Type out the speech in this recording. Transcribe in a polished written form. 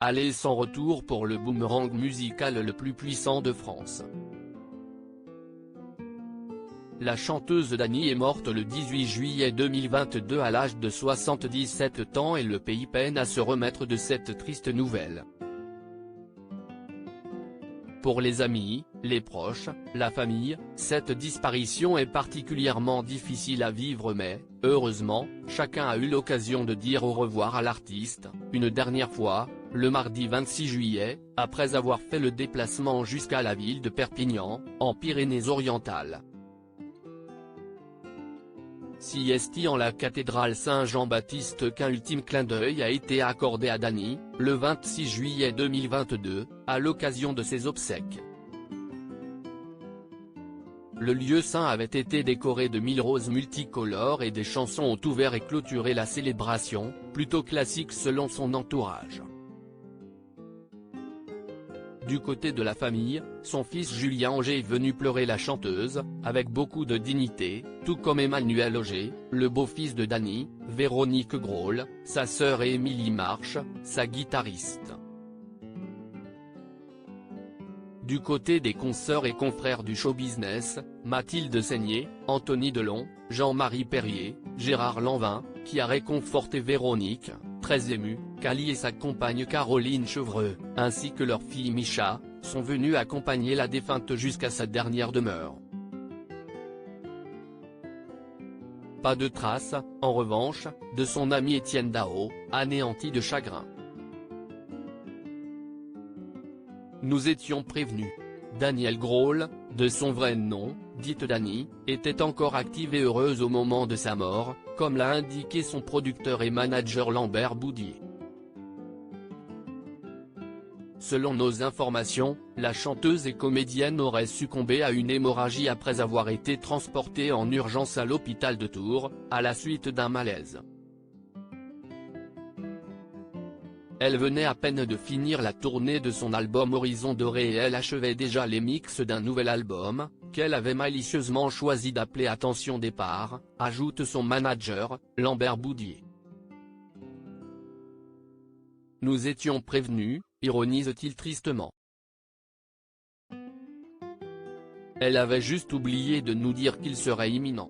aller sans retour pour le boomerang musical le plus puissant de France. La chanteuse Dany est morte le 18 juillet 2022 à l'âge de 77 ans et le pays peine à se remettre de cette triste nouvelle. Pour les amis, les proches, la famille, cette disparition est particulièrement difficile à vivre mais, heureusement, chacun a eu l'occasion de dire au revoir à l'artiste, une dernière fois, le mardi 26 juillet, après avoir fait le déplacement jusqu'à la ville de Perpignan, en Pyrénées-Orientales. Siesti en la cathédrale Saint-Jean-Baptiste qu'un ultime clin d'œil a été accordé à Dany, le 26 juillet 2022, à l'occasion de ses obsèques. Le lieu saint avait été décoré de 1000 roses multicolores et des chansons ont ouvert et clôturé la célébration, plutôt classique selon son entourage. Du côté de la famille, son fils Julien Auger est venu pleurer la chanteuse, avec beaucoup de dignité, tout comme Emmanuel Auger, le beau-fils de Dany, Véronique Grohl, sa sœur et Émilie March, sa guitariste. Du côté des consoeurs et confrères du show-business, Mathilde Seigner, Anthony Delon, Jean-Marie Perrier, Gérard Lanvin, qui a réconforté Véronique, très émue, Cali et sa compagne Caroline Chevreux, ainsi que leur fille Micha, sont venus accompagner la défunte jusqu'à sa dernière demeure. Pas de trace, en revanche, de son ami Étienne Dao, anéanti de chagrin. Nous étions prévenus. Danielle Grohl, de son vrai nom, dite Dany, était encore active et heureuse au moment de sa mort, comme l'a indiqué son producteur et manager Lambert Boudier. Selon nos informations, la chanteuse et comédienne aurait succombé à une hémorragie après avoir été transportée en urgence à l'hôpital de Tours, à la suite d'un malaise. Elle venait à peine de finir la tournée de son album Horizon Doré et elle achevait déjà les mix d'un nouvel album, qu'elle avait malicieusement choisi d'appeler Attention Départ, ajoute son manager, Lambert Boudier. Nous étions prévenus, ironise-t-il tristement. Elle avait juste oublié de nous dire qu'il serait imminent.